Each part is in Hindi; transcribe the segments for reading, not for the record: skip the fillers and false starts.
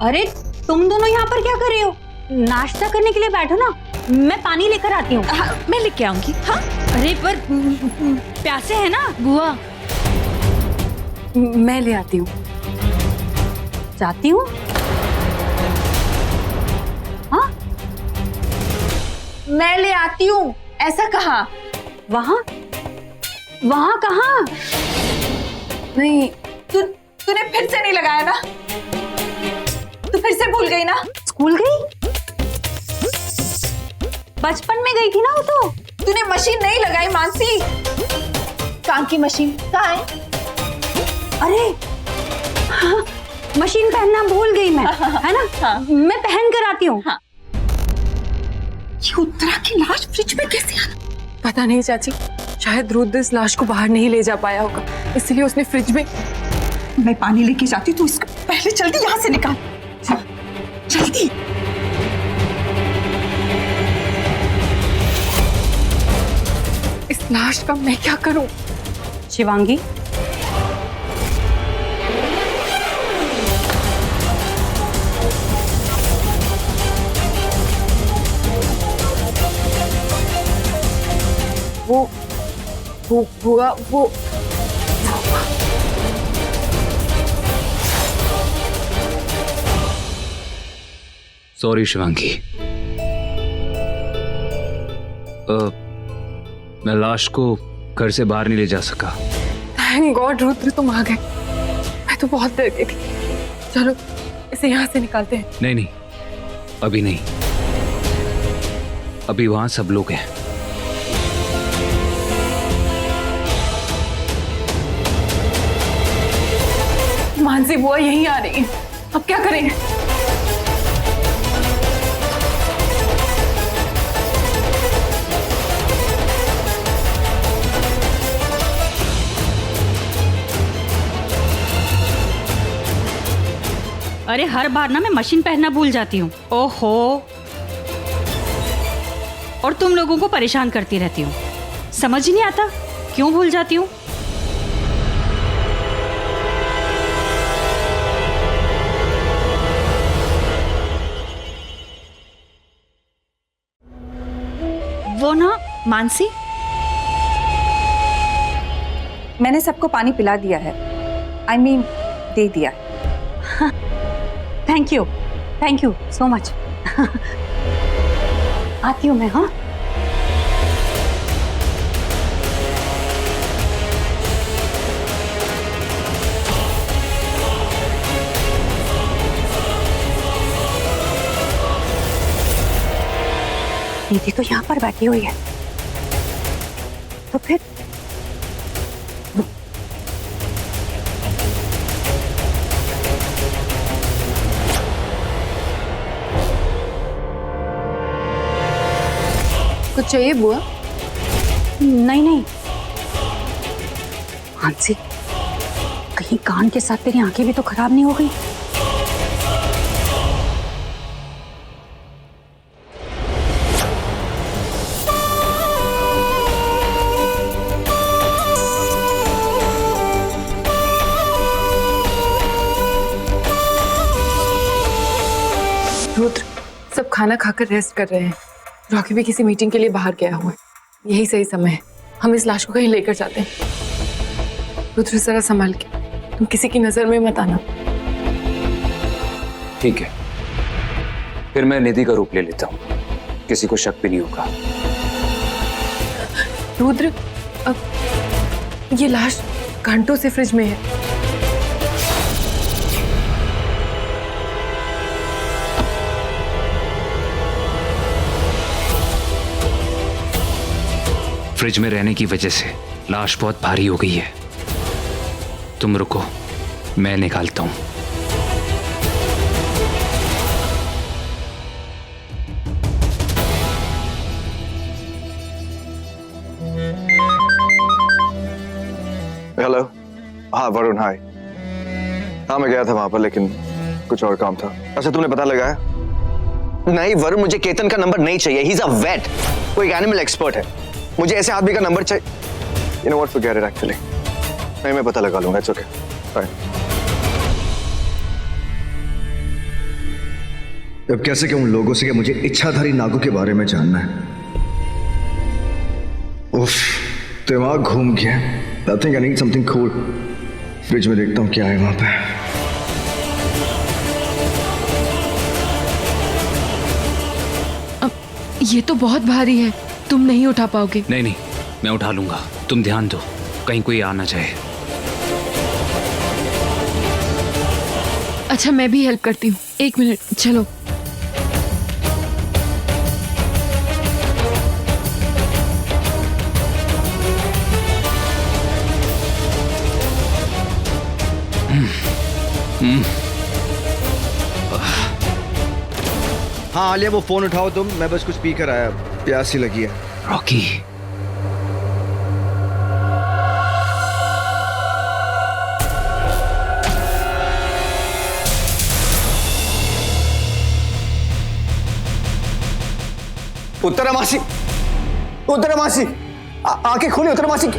अरे तुम दोनों यहाँ पर क्या कर रहे हो? नाश्ता करने के लिए बैठो ना, मैं पानी लेकर आती हूँ। मैं लेके आऊंगी। हाँ अरे पर प्यासे है ना बुआ। मैं ले आती हूँ। जाती हूँ? हाँ मैं ले आती हूँ, ऐसा कहा। वहाँ वहाँ कहाँ? नहीं, तूने फिर से नहीं लगाया ना? तू फिर से भूल गई ना? स्कूल गई? बचपन में गई थी ना वो तो। तूने मशीन नहीं लगाई मानसी। काम की मशीन कहाँ है? अरे हाँ, मशीन पहनना भूल गई मैं। है ना? हाँ। मैं पहन कर आती हूँ। हाँ। ये उत्तरा की लाश फ्रिज में कैसे आ? पता नहीं चाची, शायद रुद्र इस लाश को बाहर नहीं ले जा पाया होगा, इसलिए उसने फ्रिज में। मैं पानी लेके जाती हूँ, तू इसको पहले जल्दी यहाँ से निकाल। जल्दी। इस लाश का मैं क्या करूं? शिवांगी, वो सॉरी शिवांगी, मैं लाश को घर से बाहर नहीं ले जा सका। थैंक गॉड रुद्र तुम आ गए, मैं तो बहुत डर गई थी। चलो इसे यहाँ से निकालते हैं। नहीं नहीं, अभी नहीं, अभी वहां सब लोग हैं। मानसी बुआ यहीं आ रही है, अब क्या करेंगे? अरे हर बार ना मैं मशीन पहनना भूल जाती हूँ। ओहो, और तुम लोगों को परेशान करती रहती हूँ। समझ ही नहीं आता क्यों भूल जाती हूँ। वो ना मानसी, मैंने सबको पानी पिला दिया है। I mean, दे दिया। Thank you so much. आती हूँ मैं। हाँ दीदी तो यहाँ पर बैठी हुई है, तो फिर कुछ चाहिए बुआ? नहीं मानसी, कहीं कान के साथ तेरी आंखें भी तो खराब नहीं हो गई? रुद्र सब खाना खाकर रेस्ट कर रहे हैं। रॉकी भी किसी मीटिंग के लिए बाहर गया हुआ है, यही सही समय है, हम इस लाश को कहीं लेकर जाते हैं। रुद्र जरा संभाल के, तुम किसी की नजर में मत आना। ठीक है, फिर मैं निधि का रूप ले लेता हूँ, किसी को शक भी नहीं होगा। रुद्र अब ये लाश घंटों से फ्रिज में है। फ्रिज में रहने की वजह से लाश बहुत भारी हो गई है। तुम रुको, मैं निकालता हूं। हेलो, हाँ वरुण, हाय। हाँ मैं गया था वहां पर, लेकिन कुछ और काम था। अच्छा तुमने पता लगाया? नहीं वरुण, मुझे केतन का नंबर नहीं चाहिए। ही इज अ वेट, वो एक एनिमल एक्सपर्ट है। मुझे ऐसे आदमी का नंबर चाहिए। You know what, forget it actually. नहीं मैं पता लगा लूंगा, इट्स ओके, बाय। अब कैसे कहूं लोगों से कि मुझे इच्छाधारी नागों के बारे में जानना है। उफ, दिमाग घूम गया। I think I need something cool. Fridge में देखता हूँ क्या है वहां पे। ये तो बहुत भारी है, तुम नहीं उठा पाओगे। नहीं नहीं, मैं उठा लूंगा, तुम ध्यान दो, कहीं कोई आ ना जाए। अच्छा मैं भी हेल्प करती हूँ, 1 मिनट, चलो। हाँ आलिया, वो फोन उठाओ तुम, मैं बस कुछ पी कर आया, प्यास ही लगी है। रॉकी, उत्तरा मासी, उत्तरा मासी, आंखें खोली उत्तरा मासी।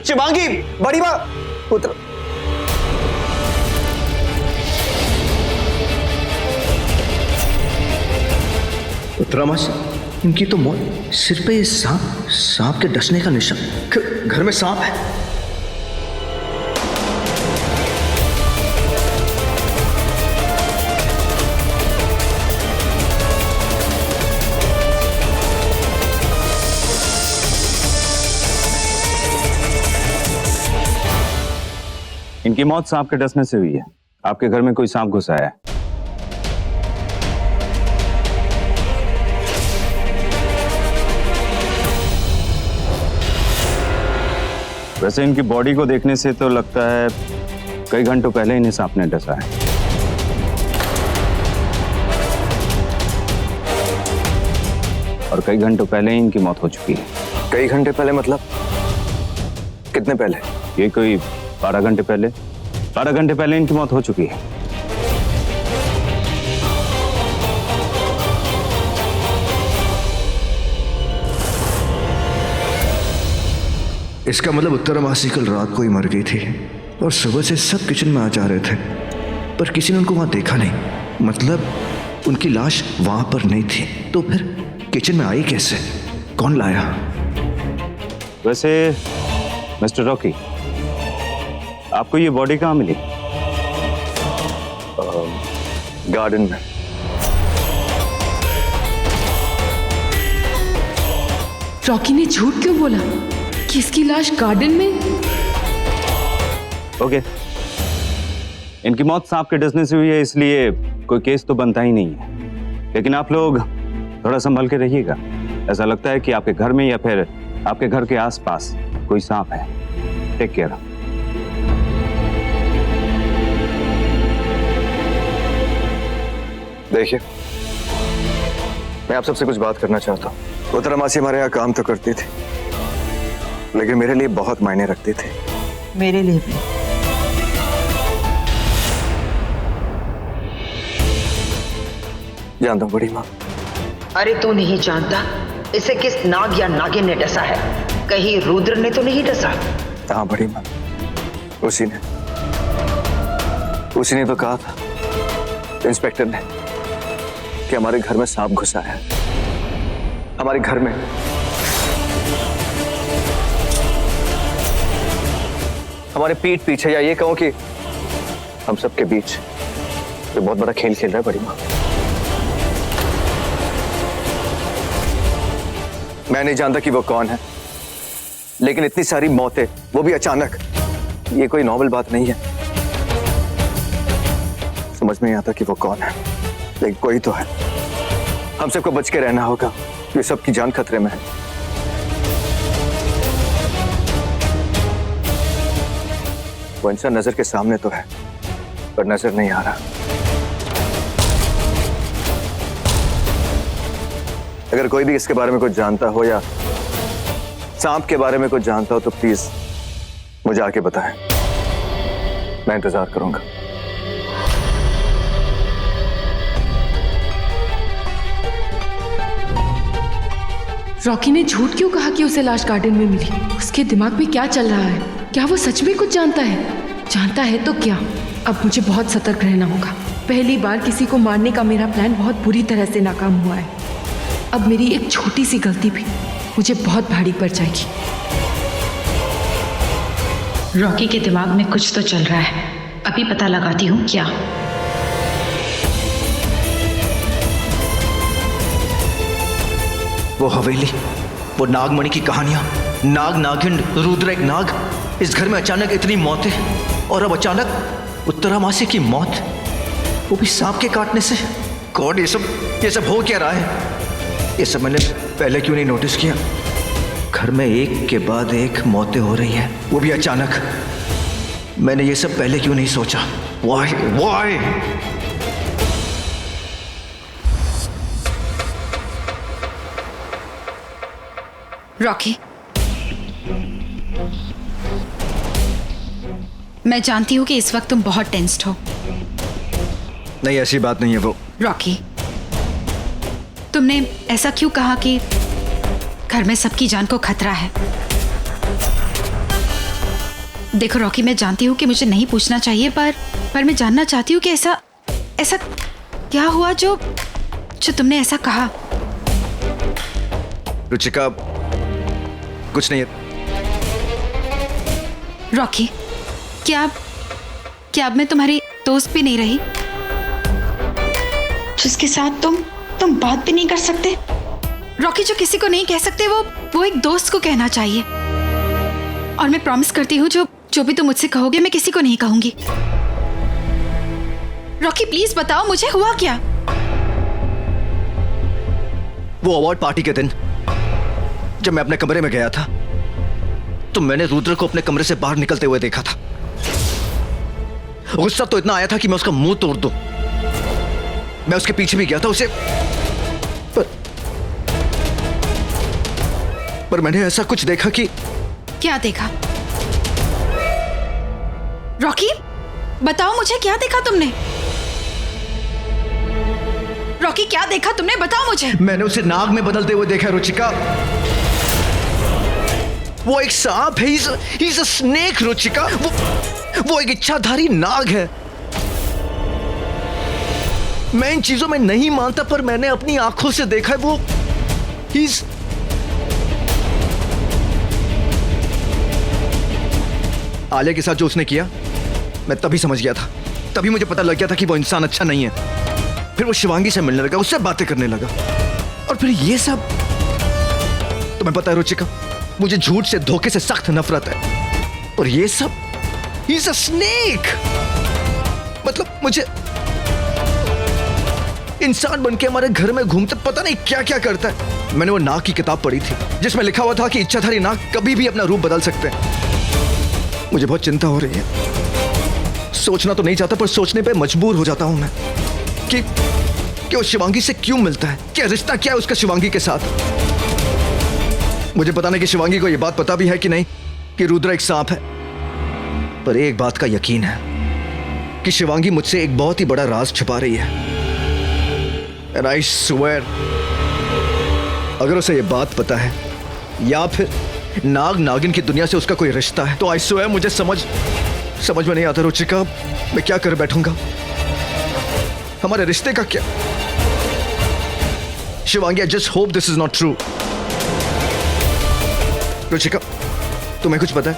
शिवांगी, बड़ी माँ, उत्तरा। उत्तरा मासी, इनकी तो मौत सिर पे सांप के डसने का निशान। घर में सांप है। इनकी मौत सांप के डसने से हुई है। आपके घर में कोई सांप घुसा है? वैसे इनकी बॉडी को देखने से तो लगता है कई घंटों पहले इन्हें सांप ने डसा है। और कई घंटों पहले ही इनकी मौत हो चुकी है। कई घंटे पहले मतलब कितने पहले? ये कोई 12 घंटे पहले, 12 घंटे पहले इनकी मौत हो चुकी है। इसका मतलब उत्तरा मासी कल रात को ही मर गई थी और सुबह से सब किचन में आ जा रहे थे, पर किसी ने उनको वहां देखा नहीं। मतलब उनकी लाश वहां पर नहीं थी, तो फिर किचन में आई कैसे? कौन लाया? वैसे मिस्टर रॉकी, आपको ये बॉडी कहाँ मिली? गार्डन में। रॉकी ने झूठ क्यों बोला कि इसकी लाश गार्डन में? ओके, इनकी मौत सांप के डसने से हुई है, इसलिए कोई केस तो बनता ही नहीं है। लेकिन आप लोग थोड़ा संभल के रहिएगा। ऐसा लगता है कि आपके घर में या फिर आपके घर के आसपास कोई सांप है। Take care. देखिए, मैं आप सबसे कुछ बात करना चाहता हूँ। उत्तरा मासी हमारे यहाँ काम तो करती थी, लेकिन मेरे लिए बहुत मायने रखती थी। मेरे लिए भी। जानता हूँ बड़ी माँ। अरे तू नहीं जानता इसे किस नाग या नागिन ने डसा है? कहीं रुद्र ने तो नहीं डसा? हाँ बड़ी माँ, उसी ने तो कहा था इंस्पेक्टर ने कि हमारे घर में सांप घुसा है। हमारे घर में। हमारे पीठ पीछे, या ये कहूं कि हम सबके बीच ये बहुत बड़ा खेल खेल रहा है बड़ी माँ। मैं नहीं जानता कि वो कौन है, लेकिन इतनी सारी मौतें, वो भी अचानक, ये कोई नॉर्मल बात नहीं है। समझ में नहीं आता कि वो कौन है, लेकिन कोई तो है। हम सबको बच के रहना होगा, ये सबकी जान खतरे में है। वो इंसान नजर के सामने तो है, पर नजर नहीं आ रहा। अगर कोई भी इसके बारे में कुछ जानता हो या सांप के बारे में कुछ जानता हो तो प्लीज मुझे आके बताएं। मैं इंतजार करूंगा। रॉकी ने झूठ क्यों कहा कि उसे लाश गार्डन में मिली? उसके दिमाग में क्या चल रहा है? क्या वो सच में कुछ जानता है? जानता है तो क्या? अब मुझे बहुत सतर्क रहना होगा। पहली बार किसी को मारने का मेरा प्लान बहुत बुरी तरह से नाकाम हुआ है। अब मेरी एक छोटी सी गलती भी मुझे बहुत भारी पड़ जाएगी। रॉकी के दिमाग में कुछ तो चल रहा है, अभी पता लगाती हूँ क्या। वो हवेली, वो नागमणि की कहानियां, नाग, नागिन, रुद्र, एक नाग, इस घर में अचानक इतनी मौतें, और अब अचानक उत्तरामासी की मौत, वो भी सांप के काटने से। गॉड, ये सब हो क्या रहा है? ये सब मैंने पहले क्यों नहीं नोटिस किया? घर में एक के बाद एक मौतें हो रही हैं, वो भी अचानक। मैंने ये सब पहले क्यों नहीं सोचा? Why? रॉकी, मैं जानती हूँ कि इस वक्त तुम बहुत टेंस्ड हो। नहीं, ऐसी बात नहीं है वो। रॉकी, तुमने ऐसा क्यों कहा कि घर में सबकी जान को खतरा है? देखो रॉकी, मैं जानती हूँ कि मुझे नहीं पूछना चाहिए, पर मैं जानना चाहती हूँ कि ऐसा क्या हुआ जो तुमने ऐसा कहा? रुचिका, कुछ नहीं है। रॉकी, क्या अब मैं तुम्हारी दोस्त भी नहीं रही, जिसके साथ तुम बात भी नहीं कर सकते? रॉकी, जो किसी को नहीं कह सकते वो एक दोस्त को कहना चाहिए। और मैं प्रॉमिस करती हूँ जो भी तुम मुझसे कहोगे मैं किसी को नहीं कहूंगी। रॉकी प्लीज बताओ मुझे हुआ क्या? वो अवार्ड पार्टी के दिन जब मैं अपने कमरे में गया था तो मैंने रुद्र को अपने कमरे से बाहर निकलते हुए देखा था। गुस्सा तो इतना आया था कि मैं उसका मुंह तोड़ दूं। मैं उसके पीछे भी गया था उसे, पर मैंने ऐसा कुछ देखा कि। क्या देखा? रॉकी बताओ मुझे, क्या देखा तुमने? रॉकी क्या देखा तुमने, बताओ मुझे। मैंने उसे नाग में बदलते हुए देखा रुचिका। वो एक सांप है, he's a snake रुचिका। वो एक इच्छाधारी नाग है। मैं इन चीजों में नहीं मानता, पर मैंने अपनी आंखों से देखा है। वो आलिया के साथ जो उसने किया, मैं तभी समझ गया था। तभी मुझे पता लग गया था कि वो इंसान अच्छा नहीं है। फिर वो शिवांगी से मिलने लगा, उससे बातें करने लगा, और फिर ये सब। तुम्हें पता है रुचिका, मुझे झूठ से, धोखे से सख्त नफरत है, और ये सब। He's a snake। मतलब मुझे इंसान बनके हमारे घर में घूमते पता नहीं क्या क्या करता है। मैंने वो नाग की किताब पढ़ी थी जिसमें लिखा हुआ था कि इच्छाधारी नाग कभी भी अपना रूप बदल सकते हैं। मुझे बहुत चिंता हो रही है। सोचना तो नहीं चाहता, पर सोचने पे मजबूर हो जाता हूं मैं कि वो शिवांगी से क्यों मिलता है, क्या रिश्ता क्या है उसका शिवांगी के साथ। मुझे पता नहीं कि शिवांगी को यह बात पता भी है कि नहीं कि रुद्र एक सांप है, पर एक बात का यकीन है कि शिवांगी मुझसे एक बहुत ही बड़ा राज छुपा रही है। And I swear, अगर उसे यह बात पता है या फिर नाग नागिन की दुनिया से उसका कोई रिश्ता है, तो I swear मुझे समझ में नहीं आता रुचिका, मैं क्या कर बैठूंगा। हमारे रिश्ते का क्या? Shivangi, I just hope this is not true। Ruchika, तुम्हें कुछ पता है?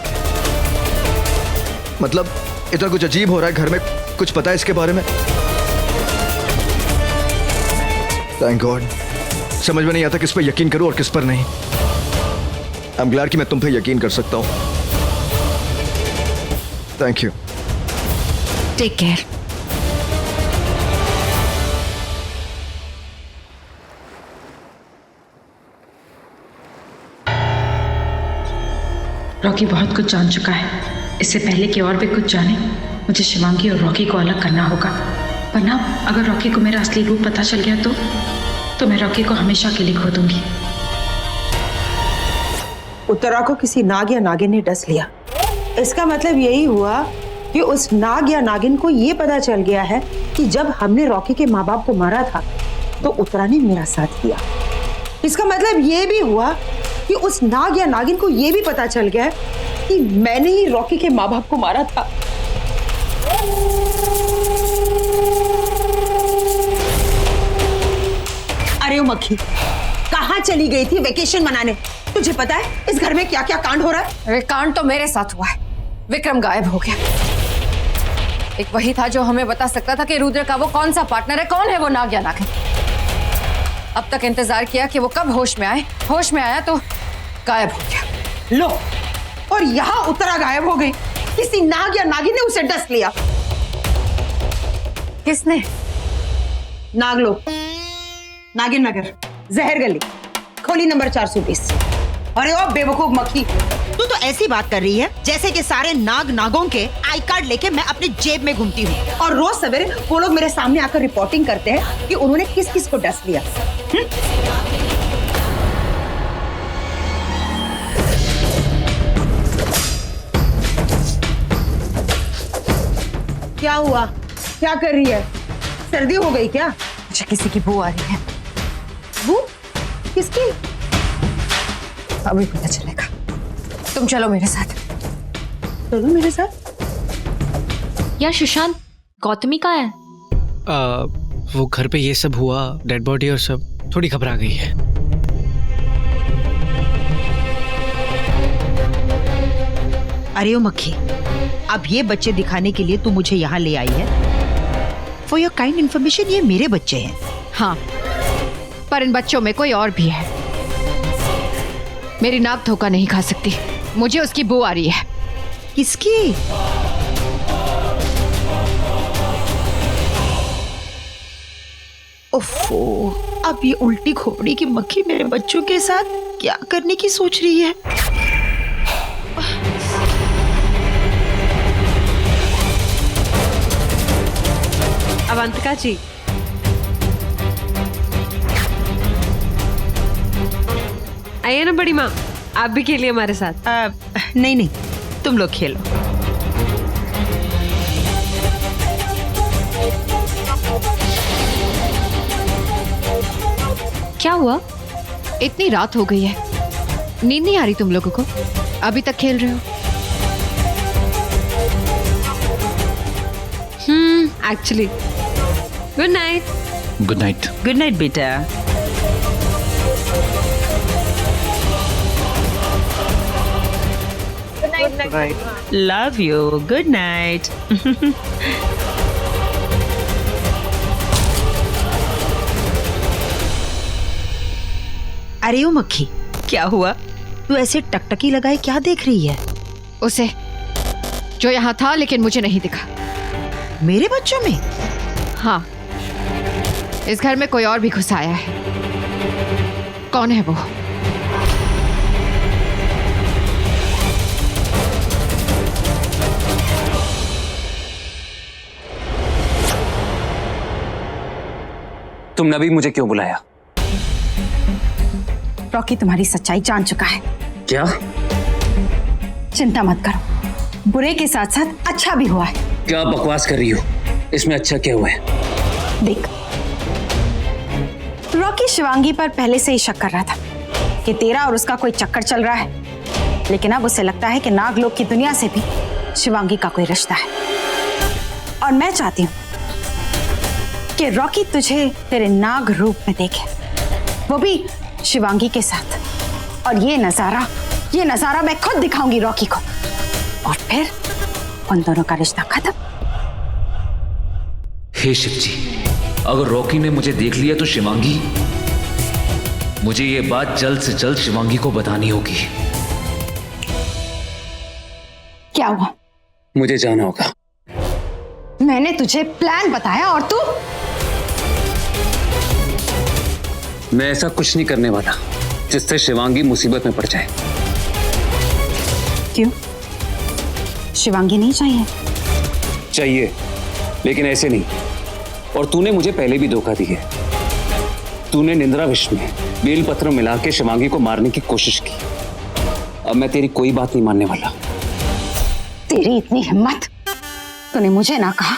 मतलब इतना कुछ अजीब हो रहा है घर में, कुछ पता है इसके बारे में? Thank God. समझ में नहीं आता किस पर यकीन करूं और किस पर नहीं। आई एम ग्लैड कि मैं तुम पे यकीन कर सकता हूं। Thank you. Take care. Rocky बहुत कुछ जान चुका है। इससे पहले कि और भी कुछ जाने, मुझे शिवांगी और रॉकी को अलग करना होगा। वरना अगर रॉकी को मेरा असली रूप पता चल गया तो मैं रॉकी को हमेशा के लिए खो दूंगी। उत्तरा को किसी नाग या नागिन ने डस लिया। इसका मतलब यही हुआ कि उस नाग या नागिन को ये पता चल गया है कि जब हमने रॉकी के माँ बाप को मारा था तो उत्तरा ने मेरा साथ दिया। इसका मतलब ये भी हुआ कि उस नाग या नागिन को ये भी पता चल गया है कि मैंने ही रॉकी के माँ बाप को मारा था। अरे ओ मक्खी, कहाँ चली गई थी वेकेशन मनाने? तुझे पता है इस घर में क्या क्या कांड हो रहा है? अरे कांड तो मेरे साथ हुआ है। विक्रम गायब हो गया। एक वही था जो हमें बता सकता था कि रुद्र का वो कौन सा पार्टनर है, कौन है वो नाग या नागिन। अब तक इंतजार किया कि वो कब होश में आए, होश में आया तो गायब हो गया। लो, और यहाँ उत्तरा गायब हो गई। किसी नाग या नागिन ने उसे डस लिया। किसने? नागलोक, नागिन नगर, जहर गली, खोली नंबर 420। अरे ओ बेवकूफ मक्खी, तू तो ऐसी बात कर रही है जैसे कि सारे नागों के आई कार्ड लेके मैं अपनी जेब में घूमती हूँ। और रोज सवेरे वो लोग मेरे सामने आकर रिपोर्टिंग करते हैं कि उन्होंने किस किस को डस लिया। क्या हुआ? क्या कर रही है? सर्दी हो गई क्या? मुझे किसी की बू आ रही है। बू? किसकी? अभी पता चलेगा। तुम चलो मेरे साथ। चलो मेरे साथ। यार सुशांत, गौतमी कहाँ है? वो घर पे ये सब हुआ, डेड बॉडी और सब, थोड़ी घबरा गई है। अरे ओ मक्खी, अब ये बच्चे दिखाने के लिए तू मुझे यहाँ ले आई है? फॉर योर काइंड इन्फॉर्मेशन, ये मेरे बच्चे हैं। हाँ, पर इन बच्चों में कोई और भी है। मेरी नाक धोखा नहीं खा सकती, मुझे उसकी बू आ रही है। किसकी? ओफो, अब ये उल्टी खोपड़ी की मक्खी मेरे बच्चों के साथ क्या करने की सोच रही है? अवंतिका जी, आइए ना बड़ी माँ, आप भी खेलिए हमारे साथ। नहीं नहीं, तुम लोग खेलो। क्या हुआ? इतनी रात हो गई है, नींद नहीं आ रही तुम लोगों को? अभी तक खेल रहे हो? Actually good night. Good night. Good night बेटा। Love you. Good night. अरे ओ मक्खी, क्या हुआ? तू ऐसे टकटकी लगाए क्या देख रही है? उसे, जो यहाँ था लेकिन मुझे नहीं दिखा। मेरे बच्चों में? हाँ, इस घर में कोई और भी घुस आया है। कौन है वो? तुमने अभी मुझे क्यों बुलाया? रॉकी तुम्हारी सच्चाई जान चुका है। क्या? चिंता मत करो, बुरे के साथ साथ अच्छा भी हुआ है। क्या बकवास कर रही हो? इसमें अच्छा क्या हुआ है? देख, रॉकी शिवांगी पर पहले से ही शक कर रहा था कि तेरा और उसका कोई चक्कर चल रहा है, लेकिन अब उसे लगता है कि नागलोक की दुनिया से भी शिवांगी का कोई रिश्ता है। और मैं चाहती हूँ कि रॉकी तुझे तेरे नाग रूप में देखे, वो भी शिवांगी के साथ। और ये नजारा मैं खुद दिखाऊंगी रॉकी को, और फिर उन दोनों का रिश्ता खत्म। हे शिव जी, अगर रॉकी ने मुझे देख लिया तो शिवांगी, मुझे ये बात जल्द से जल्द शिवांगी को बतानी होगी। क्या हुआ? मुझे जाना होगा। मैंने तुझे प्लान बताया और तू? मैं ऐसा कुछ नहीं करने वाला जिससे शिवांगी मुसीबत में पड़ जाए। क्यों? शिवांगी नहीं चाहिए? चाहिए, लेकिन ऐसे नहीं। और तूने मुझे पहले भी धोखा दी है। तूने निंद्रा विष में बेलपत्र मिला के शिवांगी को मारने की कोशिश की। अब मैं तेरी कोई बात नहीं मानने वाला। तेरी इतनी हिम्मत? तूने मुझे ना कहा,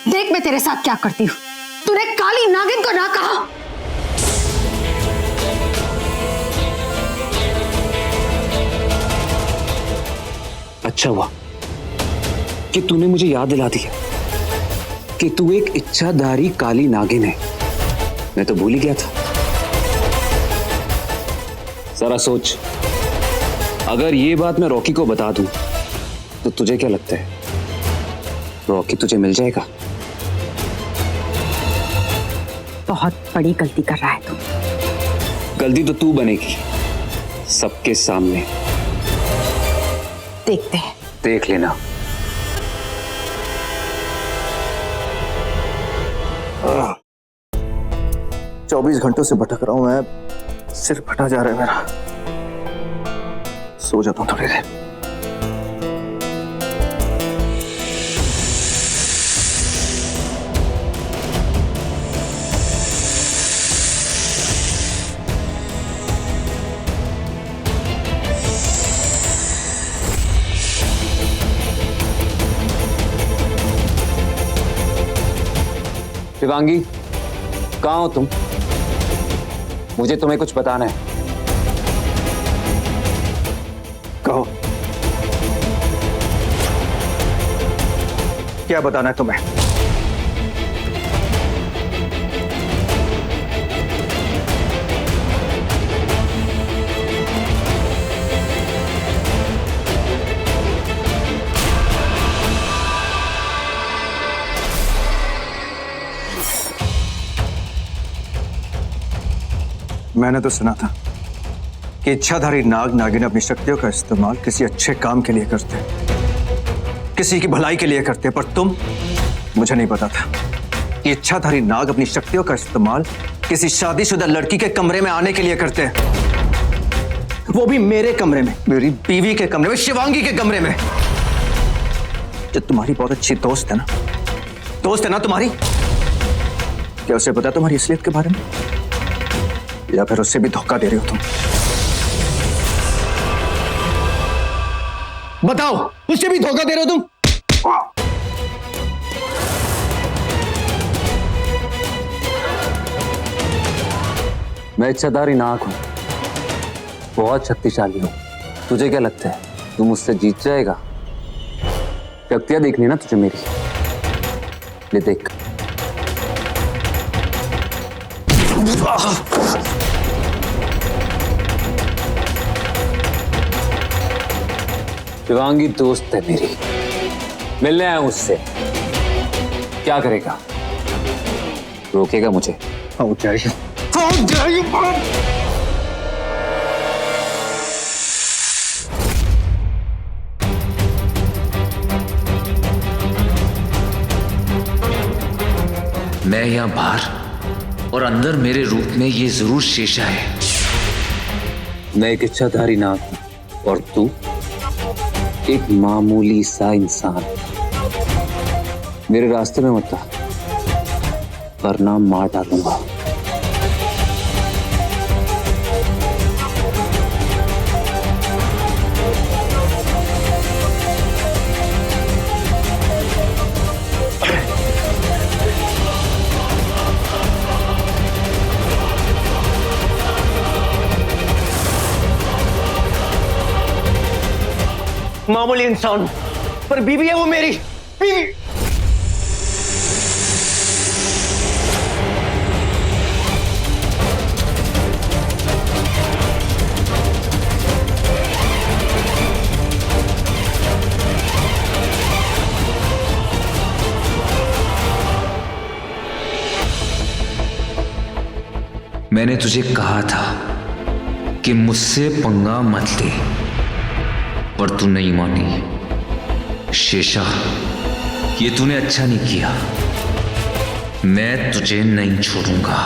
देख मैं तेरे साथ क्या करती हूँ। तूने काली नागिन को ना कहा। अच्छा हुआ कि तूने मुझे याद दिला दिया कि तू एक इच्छाधारी काली नागिन है। मैं तो भूल ही गया था। जरा सोच, अगर ये बात मैं रॉकी को बता दूं तो तुझे क्या लगता है, रॉकी तुझे मिल जाएगा? बहुत बड़ी गलती कर रहा है तू। गलती तो तू बनेगी सबके सामने। देखते हैं। देख लेना। 24 घंटों से भटक रहा हूं मैं, सिर फटा जा रहा है मेरा। सो जाता हूं थोड़ी देर। शिवांगी, कहाँ हो तुम? मुझे तुम्हें कुछ बताना है। कहो, क्या बताना है तुम्हें? मैंने तो सुना था कि इच्छाधारी नाग नागिन अपनी शक्तियों का इस्तेमाल किसी अच्छे काम के लिए करते हैं, किसी की भलाई के लिए करते हैं, पर तुम, मुझे नहीं पता था कि इच्छाधारी नाग अपनी शक्तियों का इस्तेमाल किसी शादीशुदा लड़की के कमरे में आने के लिए करते हैं, वो भी मेरे कमरे में, मेरी बीवी के कमरे में, शिवांगी के कमरे में, जो तुम्हारी बहुत अच्छी दोस्त है ना, दोस्त है ना तुम्हारी। क्या उसे पता तुम्हारी असलियत के बारे में, या फिर उससे भी धोखा दे रही हो तुम? बताओ, उससे भी धोखा दे रहे हो तुम? मैं इच्छाधारी नाग हूं, बहुत शक्तिशाली हूं। तुझे क्या लगता है तू मुझसे जीत जाएगा? शक्तियां देखनी ना तुझे मेरी, ले देख। शिवांगी दोस्त है मेरी, मिलने आया उससे। क्या करेगा? रोकेगा मुझे? मैं यहां बाहर और अंदर मेरे रूप में ये जरूर शेषा है। मैं एक इच्छाधारी नाग हूं और तू एक मामूली सा इंसान। मेरे रास्ते में मत आ, वरना मार डालूंगा। मामूली इंसान, पर बीवी है वो मेरी, बीवी। मैंने तुझे कहा था कि मुझसे पंगा मत ले, पर तू नहीं मानी। शेषा, ये तूने अच्छा नहीं किया। मैं तुझे नहीं छोड़ूंगा।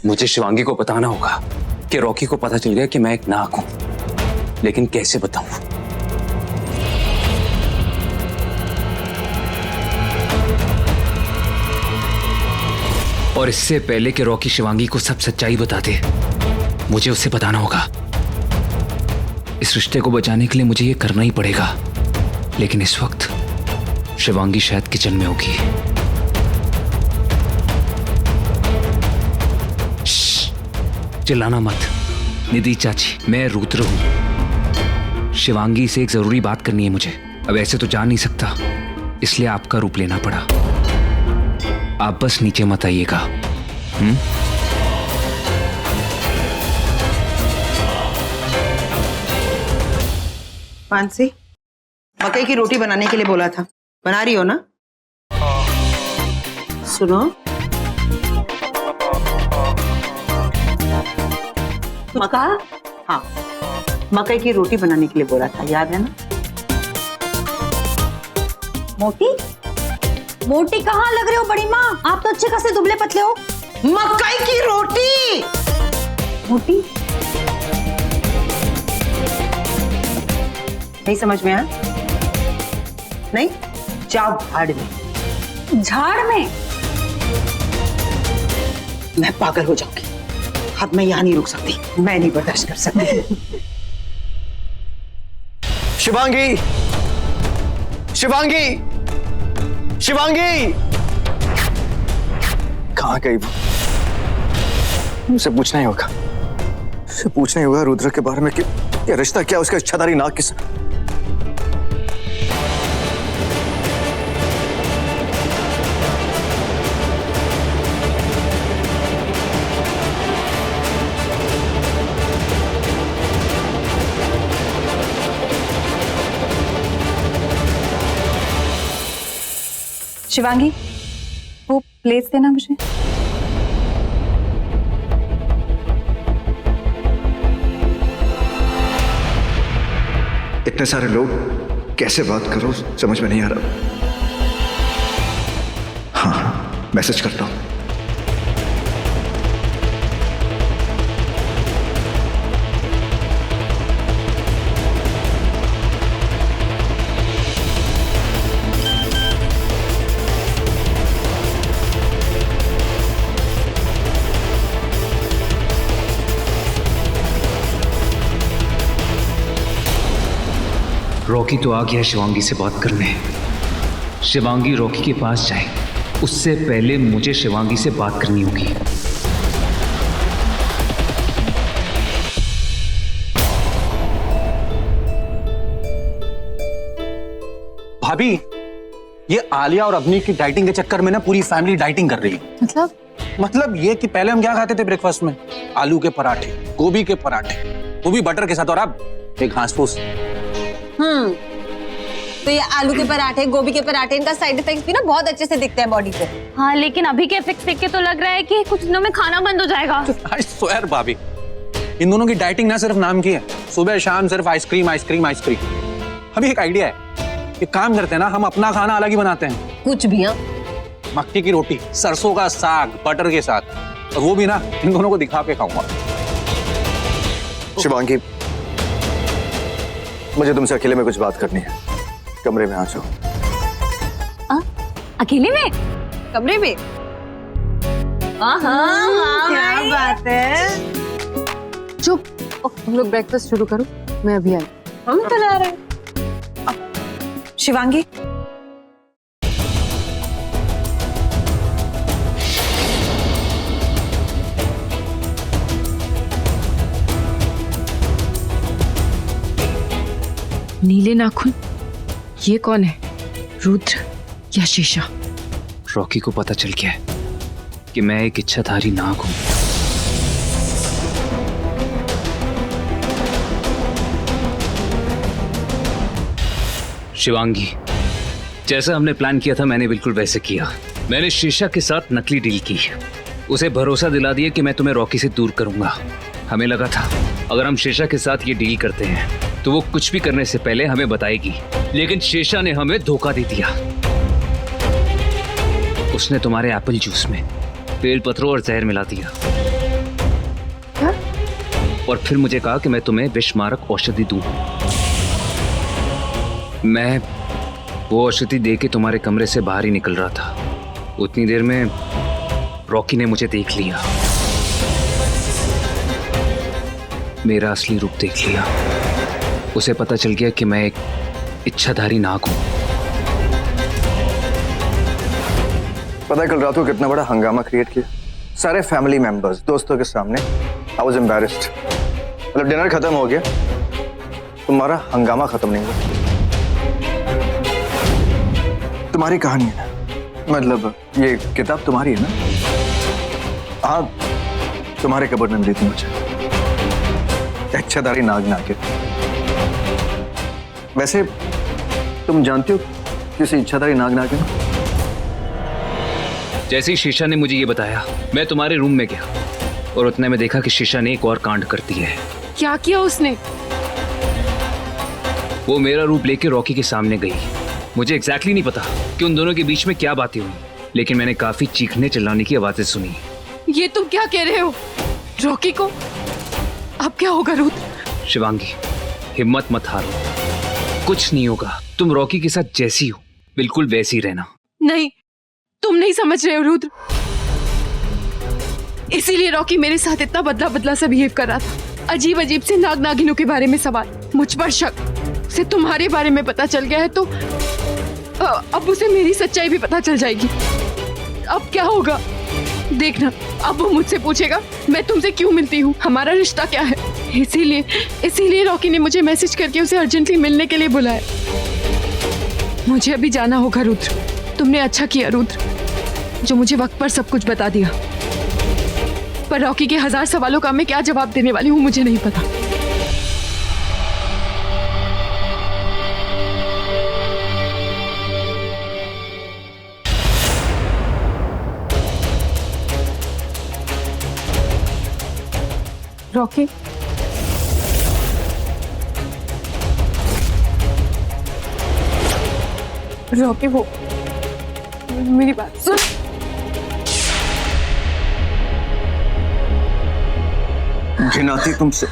मुझे शिवांगी को बताना होगा कि रॉकी को पता चल गया कि मैं एक नाग हूं, लेकिन कैसे बताऊं? और इससे पहले कि रॉकी शिवांगी को सब सच्चाई बता दे, मुझे उसे बताना होगा। इस रिश्ते को बचाने के लिए मुझे ये करना ही पड़ेगा। लेकिन इस वक्त शिवांगी शायद किचन में होगी। चिल्लाना मत। निधि चाची, मैं रुद्र हूं। शिवांगी से एक जरूरी बात करनी है मुझे। अब ऐसे तो जा नहीं सकता, इसलिए आपका रूप लेना पड़ा। आप बस नीचे मत आइएगा। मानसी, मकई की रोटी बनाने के लिए बोला था, बना रही हो ना? सुनो, मका, हाँ, मकई की रोटी बनाने के लिए बोला था, याद है ना? मोटी मोटी कहाँ लग रहे हो बड़ी माँ? आप तो अच्छे खासे दुबले पतले हो। मकई की रोटी। मोटी नहीं समझ में आया? नहीं, जाओ झाड़ में। झाड़ में? मैं पागल हो जाऊंगी। अब मैं यहाँ नहीं रुक सकती, मैं नहीं बर्दाश्त कर सकती। शिवांगी, शिवांगी, शिवांगी, कहाँ गई वो? मुझसे पूछना ही होगा, मुझसे पूछना ही होगा रुद्र के बारे में कि ये रिश्ता क्या, उसका इच्छाधारी नाग किस। शिवांगी, वो प्लेट्स देना मुझे। इतने सारे लोग, कैसे बात करो समझ में नहीं आ रहा। हाँ, मैसेज करता हूं। रॉकी तो आ गया शिवांगी से बात करने। शिवांगी रॉकी के पास जाए उससे पहले मुझे शिवांगी से बात करनी होगी। भाभी, ये आलिया और अवनी की डाइटिंग के चक्कर में ना पूरी फैमिली डाइटिंग कर रही है। मतलब ये कि पहले हम क्या खाते थे ब्रेकफास्ट में? आलू के पराठे, गोभी के पराठे, वो भी बटर के साथ, और अब एक घास फूस। तो ये आलू के पराठे, गोभी के पराठे, इनका साइड इफेक्ट्स भी ना बहुत अच्छे से दिखते हैं बॉडी पे। हाँ, लेकिन अभी के इफेक्ट्स देख के तो लग रहा है कि कुछ दिनों में खाना बंद हो जाएगा। आई स्वेयर भाभी, इन दोनों की डाइटिंग ना सिर्फ नाम की है, सुबह शाम सिर्फ आइसक्रीम आइसक्रीम आइसक्रीम। अभी एक आइडिया है, एक काम करते हैं ना, हम अपना खाना अलग ही बनाते हैं। कुछ भी? हाँ, मक्की की रोटी, सरसों का साग बटर के साथ, और वो भी ना इन दोनों को दिखा के खाऊंगा। शिवांगी, मुझे तुमसे अकेले में कुछ बात करनी है, कमरे में आ जाओ। अकेले में? कमरे में? क्या बात है। चुप, तुम लोग ब्रेकफास्ट शुरू करो, मैं अभी आई। हम बना रहे हैं। शिवांगी, नीले नाखून, ये कौन है? रुद्र या शीशा? रॉकी को पता चल गया है कि मैं एक इच्छाधारी नाग हूं। शिवांगी, जैसा हमने प्लान किया था मैंने बिल्कुल वैसे किया। मैंने शीशा के साथ नकली डील की, उसे भरोसा दिला दिया कि मैं तुम्हें रॉकी से दूर करूंगा। हमें लगा था अगर हम शीशा के साथ ये डील करते हैं तो वो कुछ भी करने से पहले हमें बताएगी, लेकिन शीशा ने हमें धोखा दे दिया। उसने तुम्हारे एप्पल जूस में बेलपत्रों और जहर मिला दिया। क्या? और फिर मुझे कहा कि मैं तुम्हें विषमारक औषधि दूं। मैं वो औषधि दे के तुम्हारे कमरे से बाहर ही निकल रहा था। उतनी देर में रॉकी ने मुझे देख लिया, मेरा असली रूप देख लिया। उसे पता चल गया कि मैं एक इच्छाधारी नाग हूं। पता है कल रात को कितना बड़ा हंगामा क्रिएट किया, सारे फैमिली मेंबर्स, दोस्तों के सामने। I was embarrassed. मतलब डिनर खत्म हो गया, तुम्हारा हंगामा खत्म नहीं हुआ। तुम्हारी कहानी है ना, मतलब ये किताब तुम्हारी है ना? हाँ, तुम्हारे कबर्ड में मिली थी मुझे, इच्छाधारी नाग नागिन। वैसे तुम जानती हो किसी इच्छाधारी नाग नागिन? जैसे ही शीशा ने मुझे ये बताया, मैं तुम्हारे रूम में गया और उतने में देखा कि शीशा ने एक और कांड करती है। क्या किया उसने? वो मेरा रूप लेके रॉकी के सामने गई। मुझे एग्जैक्टली नहीं पता कि उन दोनों के बीच में क्या बातें हुई, लेकिन मैंने काफी चीखने चिल्लाने की आवाजें सुनी। ये तुम क्या कह रहे हो? रॉकी को अब क्या होगा रुद्र? शिवांगी, हिम्मत मत हारो, कुछ नहीं होगा। तुम रॉकी के साथ जैसी हो बिल्कुल वैसी रहना। नहीं, तुम नहीं समझ रहे हो रुद्र। इसीलिए रॉकी मेरे साथ इतना बदला बदला सा बिहेव कर रहा था। अजीब अजीब से नाग नागिनों के बारे में सवाल, मुझ पर शक। से तुम्हारे बारे में पता चल गया है तो अब उसे मेरी सच्चाई भी पता चल जाएगी। अब क्या होगा देखना। अब वो मुझसे पूछेगा मैं तुमसे क्यों मिलती हूँ, हमारा रिश्ता क्या है। इसीलिए रॉकी ने मुझे मैसेज करके उसे अर्जेंटली मिलने के लिए बुलाया। मुझे अभी जाना होगा रुद्र। तुमने अच्छा किया रुद्र जो मुझे वक्त पर सब कुछ बता दिया, पर रॉकी के 1000 सवालों का मैं क्या जवाब देने वाली हूँ मुझे नहीं पता। रॉकी, रॉकी वो मेरी बात सुन। घिन आती तुमसे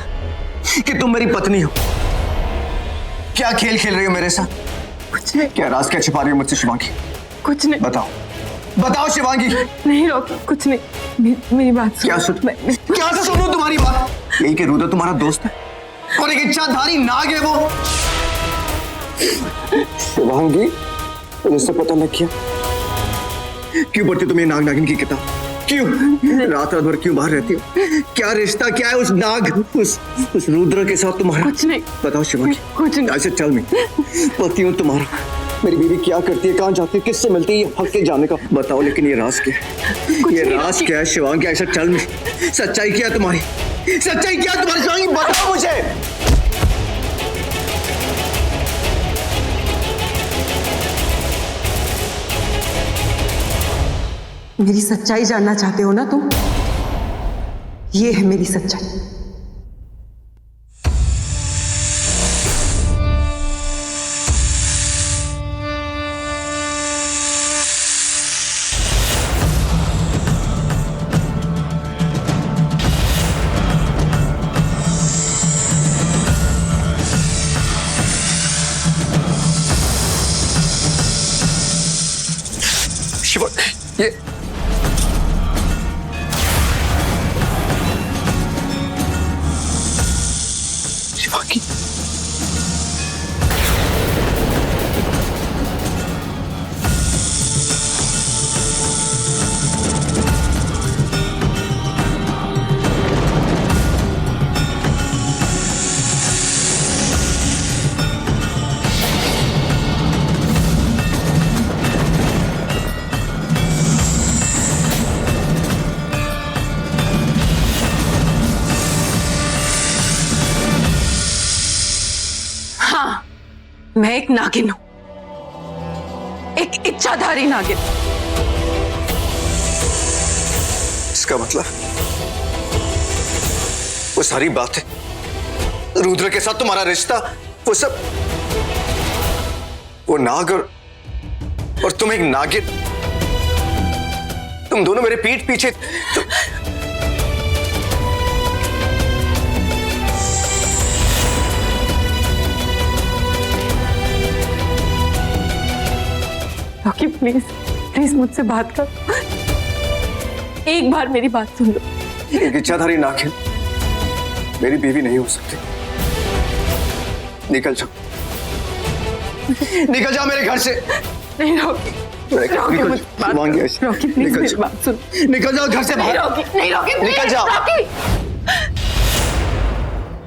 कि तुम मेरी पत्नी हो। क्या खेल खेल रही हो मेरे साथ? कुछ नहीं। क्या राज क्या छिपा रही हो मुझसे शिवांगी? कुछ नहीं। बताओ बताओ शिवांगी। नहीं रॉकी, कुछ नहीं। मेरी बात सुन। क्या सुन? क्या से सुनूं तुम्हारी बात? यही कि रुद्र तुम्हारा दोस्त है और एक इच्छाधारी नाग है वो। शिवांगी, मुझसे पता लग गया क्यों पढ़ती तुम ये नाग नागिन की किताब? क्यों रात भर क्यों बाहर रहती हो? क्या रिश्ता क्या है उस नाग उस रुद्र के साथ तुम्हारा? कुछ नहीं। बताओ शिवांगी, कुछ नहीं। ऐसे चल मैं पति हूँ तुम्हारा। मेरी बीवी क्या करती है, कहाँ जाती है, किससे मिलती है, हक के जाने का बताओ। लेकिन ये राज क्या है? ये राज क्या है शिवांगी? ऐसा चल मैं, सच्चाई क्या है तुम्हारी? सच्चाई क्या है तुम्हारी शिवांगी? बताओ मुझे। मेरी सच्चाई जानना चाहते हो ना तुम? ये है मेरी सच्चाई। ये शिवांगी, मैं एक नागिन हूं, एक इच्छाधारी नागिन। इसका मतलब वो सारी बातें, रुद्र के साथ तुम्हारा रिश्ता, वो सब, वो नाग और तुम एक नागिन, तुम दोनों मेरे पीठ पीछे रॉकी प्लीज प्लीज मुझसे बात कर। एक बार मेरी बात सुन लो। एक इच्छाधारी नागिन मेरी बीवी नहीं हो सकती। निकल जाओ, निकल जाओ मेरे घर से। नहीं रॉकी, रॉकी प्लीज मेरी बात सुन। निकल जाओ घर से बाहर। नहीं रॉकी, निकल जाओ।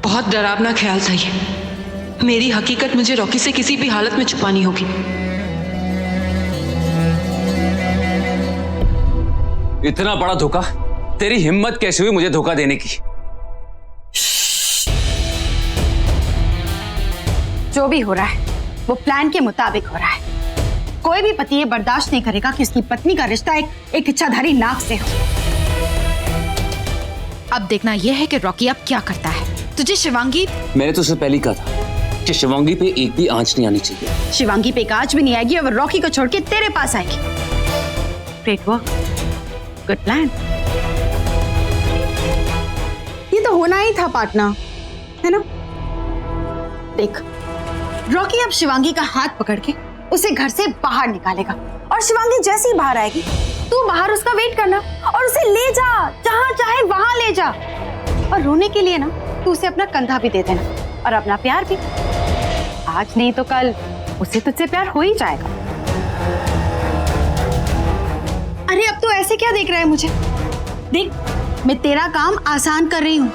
बहुत डरावना ख्याल था ये। मेरी हकीकत मुझे रॉकी से किसी भी हालत में छुपानी होगी। इतना बड़ा धोखा, तेरी हिम्मत कैसे हुई मुझे धोखा देने की? जो भी हो रहा है वो प्लान के मुताबिक हो रहा है। कोई भी पति ये बर्दाश्त नहीं करेगा कि उसकी पत्नी का रिश्ता एक इच्छाधारी नाग से हो। अब देखना यह है कि रॉकी अब क्या करता है। तुझे शिवांगी, मैंने तो उससे पहले ही कहा था कि शिवांगी पे एक भी आंच नहीं आनी चाहिए। शिवांगी पे एक आंच भी नहीं आएगी और रॉकी को छोड़ के तेरे पास आएगी। Great work, good plan. ये तो होना ही था पार्टनर, है ना? देख, रॉकी अब शिवांगी का हाथ पकड़ के उसे घर से बाहर निकालेगा और शिवांगी जैसे ही बाहर आएगी तू बाहर उसका वेट करना और उसे ले जा, जहां चाहे वहां ले जा। और रोने के लिए ना तू उसे अपना कंधा भी दे देना और अपना प्यार भी। आज नहीं तो कल उसे तुझसे प्यार हो ही जाएगा। अरे अब तू ऐसे क्या देख रहा है मुझे? देख, मैं तेरा काम आसान कर रही हूँ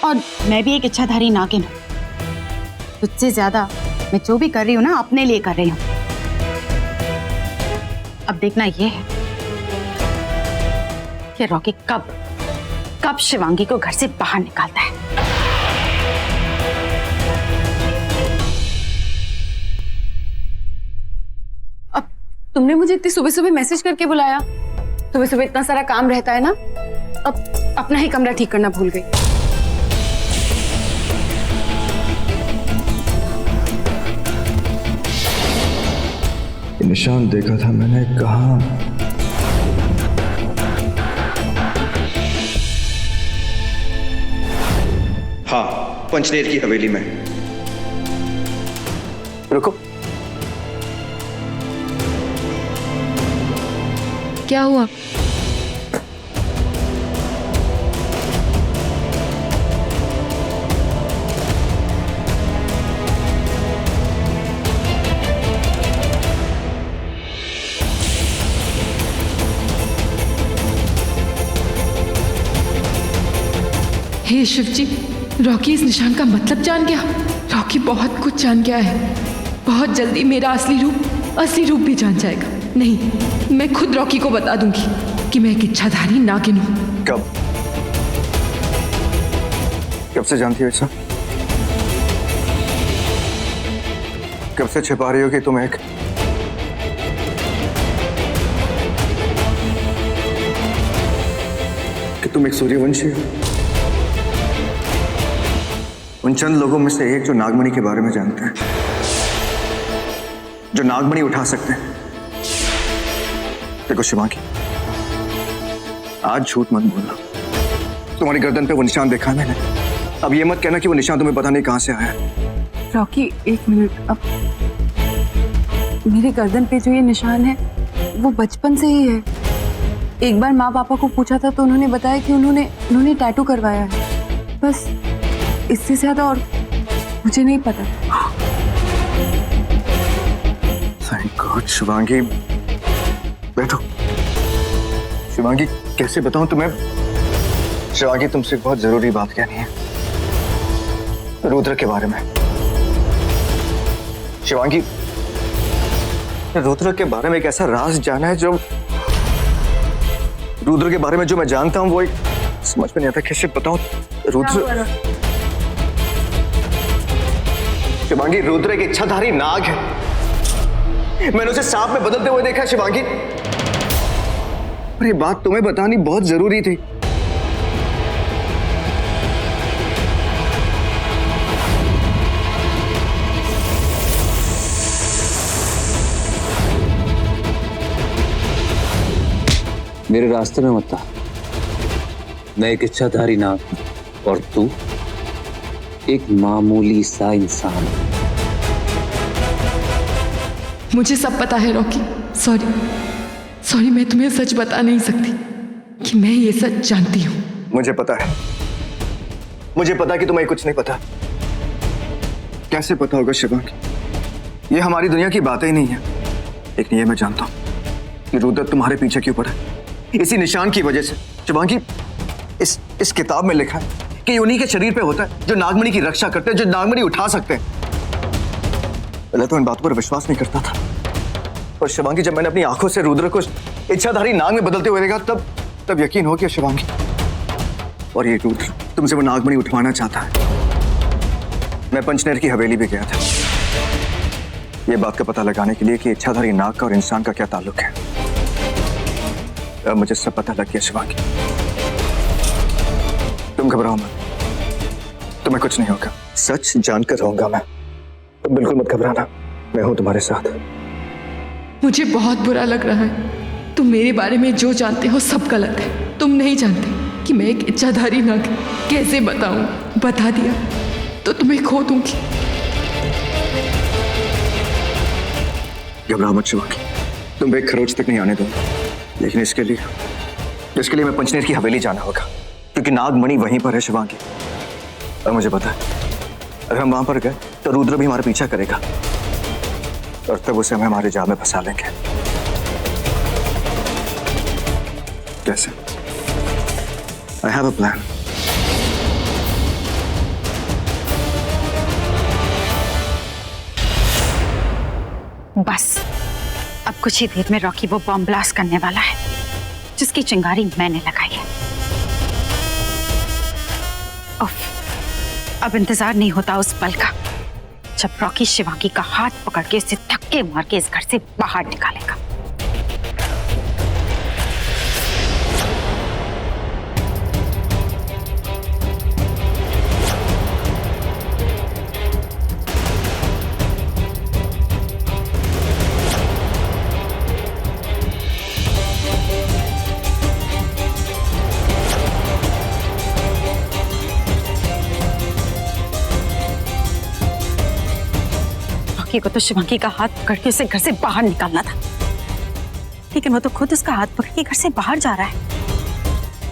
और मैं भी एक इच्छाधारी नागिन हूँ। तुझसे ज्यादा मैं जो भी कर रही हूँ ना अपने लिए कर रही हूँ। अब देखना यह है कि रॉकी कब शिवांगी को घर से बाहर निकालता है। अब तुमने मुझे इतनी सुबह सुबह मैसेज करके बुलाया। सुबह सुबह इतना सारा काम रहता है ना, अब अपना ही कमरा ठीक करना भूल गई। निशान देखा था मैंने, कहा हाँ, पंचनेर की हवेली में। रुको, क्या हुआ? हे शिव जी, रॉकी इस निशान का मतलब जान गया। रॉकी बहुत कुछ जान गया है। बहुत जल्दी मेरा असली रूप भी जान जाएगा। नहीं, मैं खुद रॉकी को बता दूंगी कि मैं एक इच्छाधारी नागिन हूं। कब से जानती हो ऐसा? कब से छिपा रही हो कि तुम एक सूर्यवंशी हो? उन चंद लोगों में से एक जो नागमणि के बारे में जानते हैं, जो नागमणि उठा सकते हैं। देखो शिवांगी, आज झूठ मत बोलना। तुम्हारी गर्दन पे वो निशान देखा मैंने। अब ये मत कहना कि वो निशान तुम्हें पता नहीं कहां से आया। रॉकी, एक मिनट। अब मेरे गर्दन पे जो ये निशान है वो बचपन से ही है। एक बार माँ पापा को पूछा था तो उन्होंने बताया कि उन्होंने टैटू करवाया है। बस इससे ज्यादा और मुझे नहीं पता। Thank God. शिवांगी, बैठो। शिवांगी, कैसे बताऊं तुम्हें? शिवांगी, तुमसे बहुत जरूरी बात कहनी है, रुद्र के बारे में। शिवांगी, रुद्र के बारे में एक ऐसा राज जाना है जो रुद्र के बारे में जो मैं जानता हूं वो एक समझ में नहीं आता कैसे बताऊं। रुद्र, शिवांगी, रुद्र एक इच्छाधारी नाग है। मैंने उसे सांप में बदलते हुए देखा। शिवांगी, अरे बात तुम्हें बतानी बहुत जरूरी थी। मेरे रास्ते में मत आ। मैं एक इच्छाधारी नाग हूं और तू एक मामूली सा इंसान। मुझे सब पता है रॉकी। सॉरी, मैं तुम्हें सच बता नहीं सकती कि मैं ये सच जानती हूँ। मुझे पता है कि तुम्हें कुछ नहीं पता। कैसे पता होगा शिवांगी? ये हमारी दुनिया की बातें ही नहीं है। लेकिन ये मैं जानता हूं कि रुद्र तुम्हारे पीछे क्यों पड़ा है। इसी निशान की वजह से। शिवांगी, इस किताब में लिखा है कि उन्हीं के शरीर पे होता है जो नागमणि की रक्षा करते हैं, जो नागमणि उठा सकते हैं। पहले तो इन बातों पर विश्वास नहीं करता था, पर शिवांगी, जब मैंने अपनी आंखों से रुद्र को इच्छाधारी नाग में बदलते हुए रहेगा तब यकीन हो कि शिवांगी और ये रुद्र तुमसे वो नागमणि उठवाना चाहता है। मैं पंचनेर की हवेली भी गया था ये बात का पता लगाने के लिए कि इच्छाधारी नाग का और इंसान का क्या ताल्लुक है। अब मुझे सब पता लग गया शिवांगी। तुम घबराओ मत, तुम्हें कुछ नहीं होगा। सच जानकर रहूंगा मैं, तुम बिल्कुल मत घबराना, मैं हूं तुम्हारे साथ। मुझे बहुत बुरा लग रहा है। तुम मेरे बारे में जो जानते हो सब गलत है। तुम नहीं जानते कि मैं एक इच्छाधारी नाग कैसे बताऊं। बता दिया तो तुम्हें खो दूंगी। घबराओ मत शिवांगी, तुम एक खरोच तक नहीं आने दूंगा, लेकिन इसके लिए मैं पंचनेर की हवेली जाना होगा, क्योंकि नागमणि वहीं पर है शिवांगी। और मुझे पता है अगर हम वहां पर गए तो रुद्र भी हमारा पीछा करेगा और तब उसे हम हमारे जाल में फंसा लेंगे। कैसे? I have a plan. बस अब कुछ ही देर में रॉकी वो बॉम्ब ब्लास्ट करने वाला है जिसकी चिंगारी मैंने लगाई है। अब इंतजार नहीं होता उस पल का जब रॉकी शिवांगी का हाथ पकड़ के उसे धक्के मार के इस घर से बाहर निकालेगा। रॉकी को तो शिवांगी का हाथ पकड़ के उसे घर से बाहर निकालना था, लेकिन वो तो खुद उसका हाथ पकड़ के घर से बाहर जा रहा है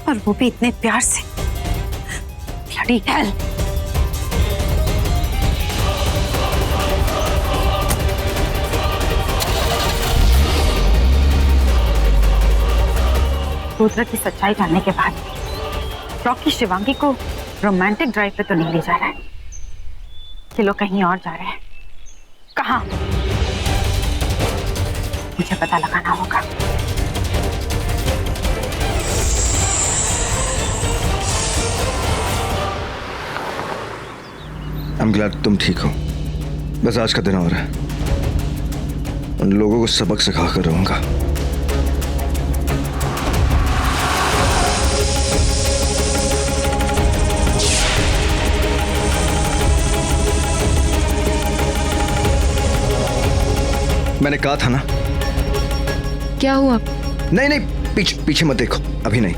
और वो भी इतने प्यार से। Bloody hell. रुद्र की सच्चाई जानने के बाद रॉकी शिवांगी को रोमांटिक ड्राइव पे तो नहीं ले जा रहा है, ये लोग कहीं और जा रहे हैं। कहाँ? मुझे पता लगाना होगा। I'm glad तुम ठीक हो। बस आज का दिन और है, उन लोगों को सबक सिखा कर रहूंगा। मैंने कहा था ना। क्या हुआ? नहीं, पीछे मत देखो, अभी नहीं।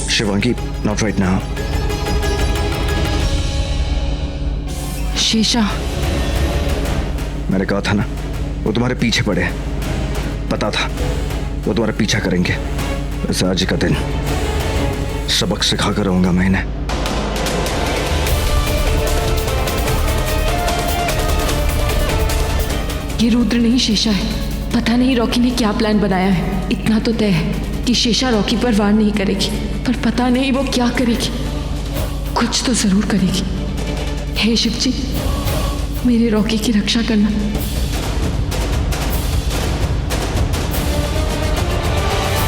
Shivangi, not right now. Shesha, मैंने कहा था ना वो तुम्हारे पीछे पड़े हैं। पता था वो तुम्हारा पीछा करेंगे। बस आज का दिन सबक सिखा कर रहूंगा मैं इन्हें। ये रुद्र नहीं शेषा है। पता नहीं रॉकी ने क्या प्लान बनाया है। इतना तो तय है कि शेषा रॉकी पर वार नहीं करेगी, पर पता नहीं वो क्या करेगी। कुछ तो जरूर करेगी। हे शिव जी, मेरे रॉकी की रक्षा करना।